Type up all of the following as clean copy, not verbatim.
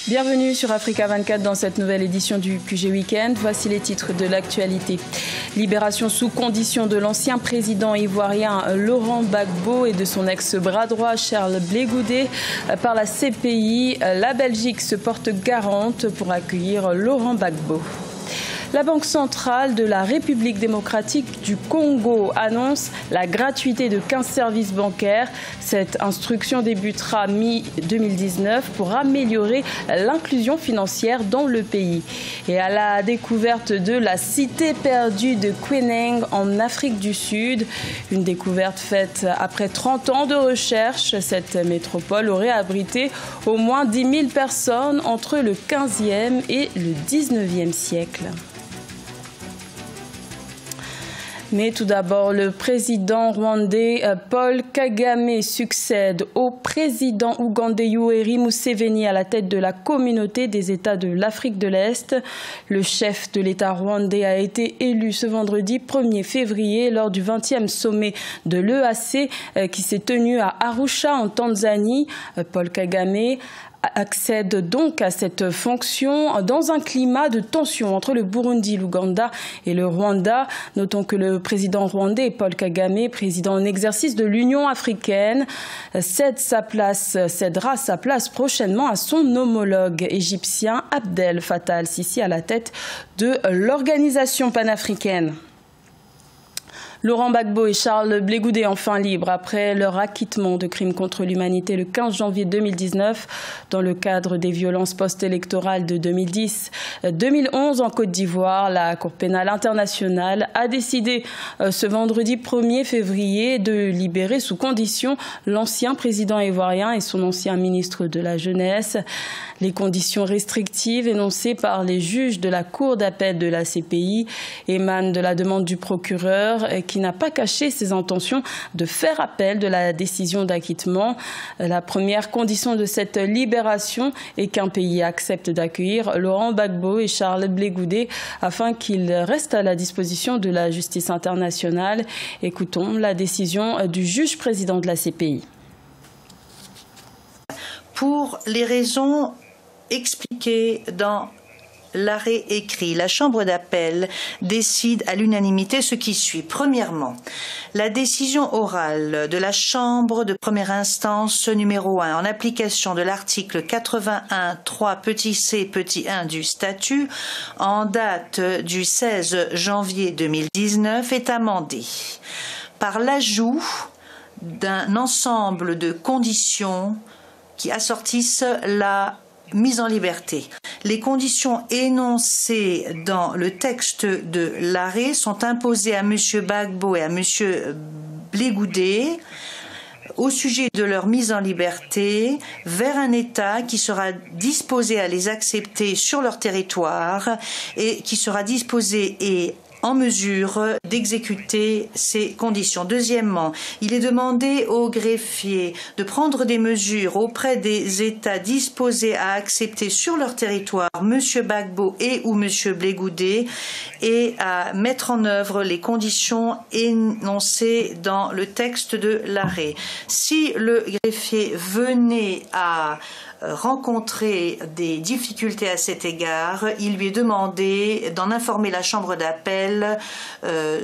Bienvenue sur Africa 24 dans cette nouvelle édition du QG Weekend. Voici les titres de l'actualité. Libération sous condition de l'ancien président ivoirien Laurent Gbagbo et de son ex-bras droit Charles Blé Goudé par la CPI. La Belgique se porte garante pour accueillir Laurent Gbagbo. La Banque centrale de la République démocratique du Congo annonce la gratuité de 15 services bancaires. Cette instruction débutera mi-2019 pour améliorer l'inclusion financière dans le pays. Et à la découverte de la cité perdue de Kweneng en Afrique du Sud, une découverte faite après 30 ans de recherche, cette métropole aurait abrité au moins 10 000 personnes entre le 15e et le 19e siècle. Mais tout d'abord, le président rwandais Paul Kagame succède au président ougandais Yoweri Museveni à la tête de la communauté des États de l'Afrique de l'Est. Le chef de l'État rwandais a été élu ce vendredi 1er février lors du 20e sommet de l'EAC qui s'est tenu à Arusha en Tanzanie. Paul Kagame accède donc à cette fonction dans un climat de tension entre le Burundi, l'Ouganda et le Rwanda. Notons que le président rwandais, Paul Kagame, président en exercice de l'Union africaine, cédera sa place prochainement à son homologue égyptien Abdel Fattah al-Sisi à la tête de l'organisation panafricaine. Laurent Gbagbo et Charles Blé Goudé enfin libres après leur acquittement de crimes contre l'humanité le 15 janvier 2019 dans le cadre des violences post-électorales de 2010. 2011 en Côte d'Ivoire, la Cour pénale internationale a décidé ce vendredi 1er février de libérer sous condition l'ancien président ivoirien et son ancien ministre de la Jeunesse. Les conditions restrictives énoncées par les juges de la Cour d'appel de la CPI émanent de la demande du procureur qui n'a pas caché ses intentions de faire appel de la décision d'acquittement. La première condition de cette libération est qu'un pays accepte d'accueillir Laurent Gbagbo et Charles Blé Goudé afin qu'ils restent à la disposition de la justice internationale. Écoutons la décision du juge président de la CPI. Pour les raisons expliquées dans l'arrêt écrit, la Chambre d'appel décide à l'unanimité ce qui suit. Premièrement, la décision orale de la Chambre de première instance numéro 1 en application de l'article 81.3 petit c petit 1 du statut en date du 16 janvier 2019 est amendée par l'ajout d'un ensemble de conditions qui assortissent la mise en liberté. Les conditions énoncées dans le texte de l'arrêt sont imposées à M. Gbagbo et à M. Blé Goudé au sujet de leur mise en liberté vers un État qui sera disposé à les accepter sur leur territoire et qui sera disposé et en mesure d'exécuter ces conditions. Deuxièmement, il est demandé au greffier de prendre des mesures auprès des États disposés à accepter sur leur territoire M. Gbagbo et ou M. Blé Goudé et à mettre en œuvre les conditions énoncées dans le texte de l'arrêt. Si le greffier venait à rencontrer des difficultés à cet égard, il lui est demandé d'en informer la Chambre d'appel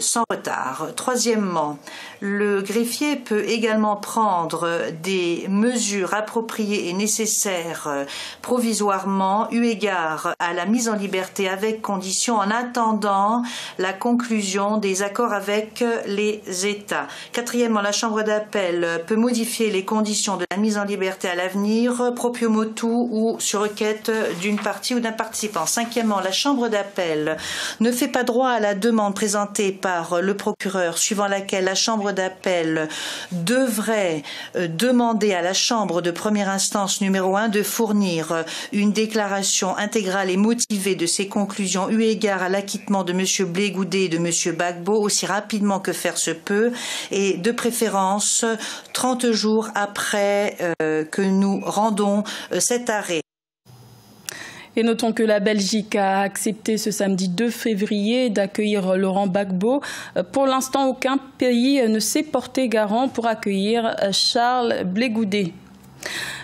sans retard. Troisièmement, le greffier peut également prendre des mesures appropriées et nécessaires provisoirement eu égard à la mise en liberté avec condition en attendant la conclusion des accords avec les États. Quatrièmement, la Chambre d'appel peut modifier les conditions de la mise en liberté à l'avenir, proprio motu ou sur requête d'une partie ou d'un participant. Cinquièmement, la Chambre d'appel ne fait pas droit à la demande présentée par le procureur suivant laquelle la Chambre d'appel devrait demander à la Chambre de première instance numéro 1 de fournir une déclaration intégrale et motivée de ses conclusions eu égard à l'acquittement de M. Blé Goudé et de M. Gbagbo aussi rapidement que faire se peut et de préférence 30 jours après que nous rendons cet arrêt. Et notons que la Belgique a accepté ce samedi 2 février d'accueillir Laurent Gbagbo. Pour l'instant, aucun pays ne s'est porté garant pour accueillir Charles Blé Goudé.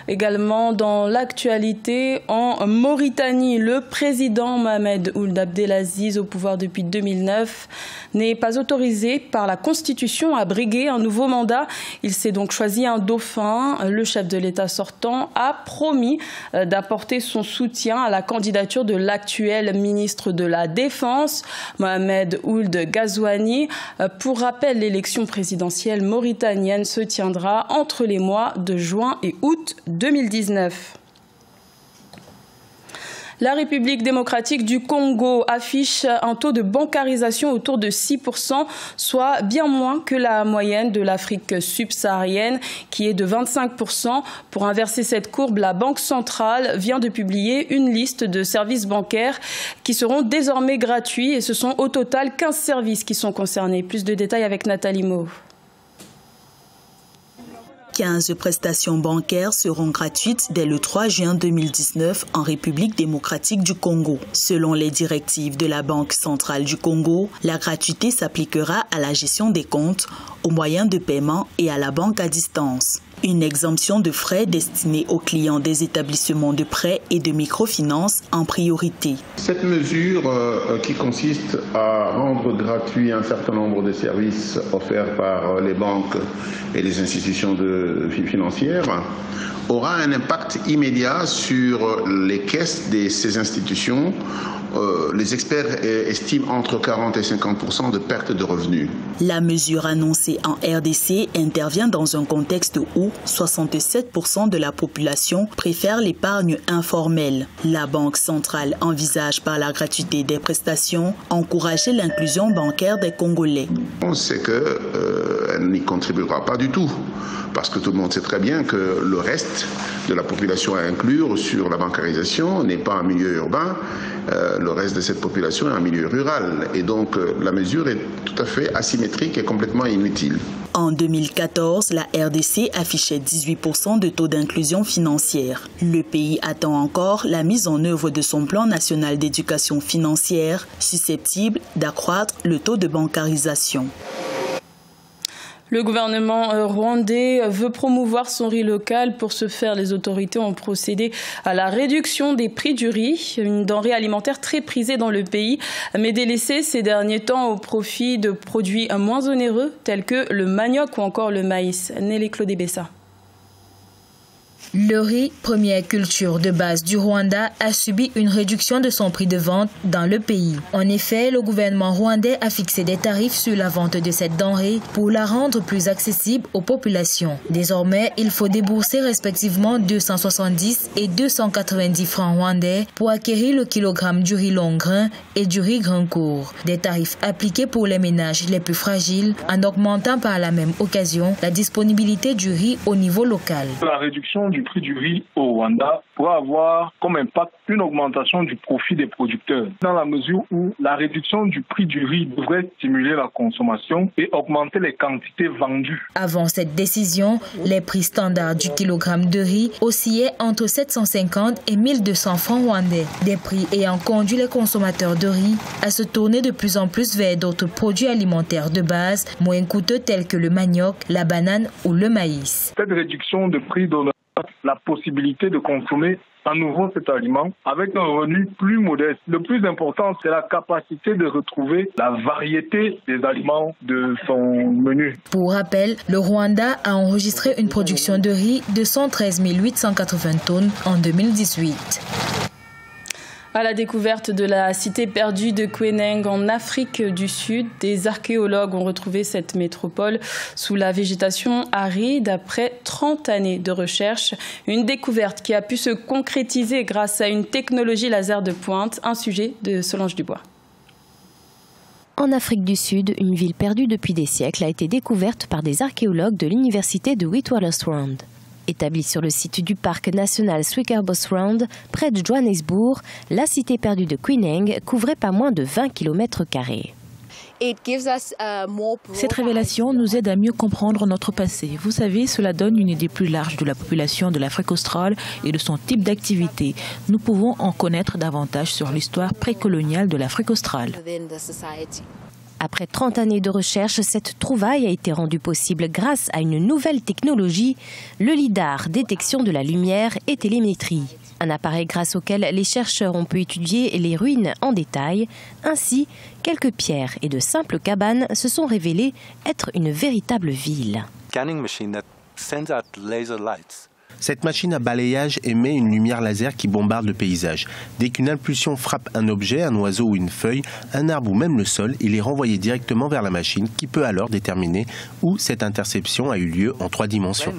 Également dans l'actualité, en Mauritanie, le président Mohamed Ould Abdelaziz, au pouvoir depuis 2009, n'est pas autorisé par la Constitution à briguer un nouveau mandat. Il s'est donc choisi un dauphin. Le chef de l'État sortant a promis d'apporter son soutien à la candidature de l'actuel ministre de la Défense, Mohamed Ould Ghazouani. Pour rappel, l'élection présidentielle mauritanienne se tiendra entre les mois de juin et août 2019. La République démocratique du Congo affiche un taux de bancarisation autour de 6%, soit bien moins que la moyenne de l'Afrique subsaharienne qui est de 25%. Pour inverser cette courbe, la Banque centrale vient de publier une liste de services bancaires qui seront désormais gratuits et ce sont au total 15 services qui sont concernés. Plus de détails avec Nathalie Mau. 15 prestations bancaires seront gratuites dès le 3 juin 2019 en République démocratique du Congo. Selon les directives de la Banque centrale du Congo, la gratuité s'appliquera à la gestion des comptes, aux moyens de paiement et à la banque à distance. Une exemption de frais destinée aux clients des établissements de prêt et de microfinance en priorité. Cette mesure qui consiste à rendre gratuit un certain nombre de services offerts par les banques et les institutions financières aura un impact immédiat sur les caisses de ces institutions. Les experts estiment entre 40 et 50% de perte de revenus. La mesure annoncée en RDC intervient dans un contexte où 67% de la population préfère l'épargne informelle. La Banque centrale envisage par la gratuité des prestations encourager l'inclusion bancaire des Congolais. On sait qu'elle n'y contribuera pas du tout, parce que tout le monde sait très bien que le reste de la population à inclure sur la bancarisation n'est pas un milieu urbain. Le reste de cette population est un milieu rural. Et donc, la mesure est tout à fait asymétrique et complètement inutile. En 2014, la RDC affichait 18% de taux d'inclusion financière. Le pays attend encore la mise en œuvre de son plan national d'éducation financière, susceptible d'accroître le taux de bancarisation. Le gouvernement rwandais veut promouvoir son riz local. Pour ce faire, les autorités ont procédé à la réduction des prix du riz, une denrée alimentaire très prisée dans le pays, mais délaissée ces derniers temps au profit de produits moins onéreux tels que le manioc ou encore le maïs. Nelly Claude Bessa. Le riz, première culture de base du Rwanda, a subi une réduction de son prix de vente dans le pays. En effet, le gouvernement rwandais a fixé des tarifs sur la vente de cette denrée pour la rendre plus accessible aux populations. Désormais, il faut débourser respectivement 270 et 290 francs rwandais pour acquérir le kilogramme du riz long grain et du riz grand court. Des tarifs appliqués pour les ménages les plus fragiles, en augmentant par la même occasion la disponibilité du riz au niveau local. La réduction du prix du riz au Rwanda pourra avoir comme impact une augmentation du profit des producteurs, dans la mesure où la réduction du prix du riz devrait stimuler la consommation et augmenter les quantités vendues. Avant cette décision, les prix standards du kilogramme de riz oscillaient entre 750 et 1200 francs rwandais, des prix ayant conduit les consommateurs de riz à se tourner de plus en plus vers d'autres produits alimentaires de base moins coûteux tels que le manioc, la banane ou le maïs. Cette réduction de prix donne la possibilité de consommer à nouveau cet aliment avec un revenu plus modeste. Le plus important, c'est la capacité de retrouver la variété des aliments de son menu. Pour rappel, le Rwanda a enregistré une production de riz de 113 880 tonnes en 2018. À la découverte de la cité perdue de Kweneng en Afrique du Sud, des archéologues ont retrouvé cette métropole sous la végétation aride après 30 années de recherche. Une découverte qui a pu se concrétiser grâce à une technologie laser de pointe, un sujet de Solange Dubois. En Afrique du Sud, une ville perdue depuis des siècles a été découverte par des archéologues de l'université de Witwatersrand. Établie sur le site du parc national Suikerbosrand, près de Johannesburg, la cité perdue de Kweneng couvrait pas moins de 20 km². Cette révélation nous aide à mieux comprendre notre passé. Vous savez, cela donne une idée plus large de la population de l'Afrique australe et de son type d'activité. Nous pouvons en connaître davantage sur l'histoire précoloniale de l'Afrique australe. Après 30 années de recherche, cette trouvaille a été rendue possible grâce à une nouvelle technologie, le lidar, détection de la lumière et télémétrie. Un appareil grâce auquel les chercheurs ont pu étudier les ruines en détail. Ainsi, quelques pierres et de simples cabanes se sont révélées être une véritable ville. Cette machine à balayage émet une lumière laser qui bombarde le paysage. Dès qu'une impulsion frappe un objet, un oiseau ou une feuille, un arbre ou même le sol, il est renvoyé directement vers la machine qui peut alors déterminer où cette interception a eu lieu en 3 dimensions.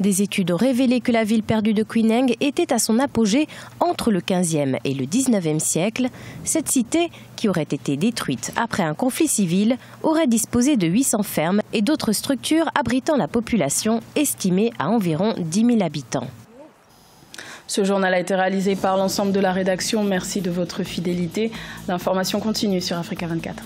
Des études ont révélé que la ville perdue de Quineng était à son apogée entre le 15e et le 19e siècle. Cette cité, qui aurait été détruite après un conflit civil, aurait disposé de 800 fermes et d'autres structures abritant la population, estimée à environ 10 000 habitants. Ce journal a été réalisé par l'ensemble de la rédaction. Merci de votre fidélité. L'information continue sur Africa 24.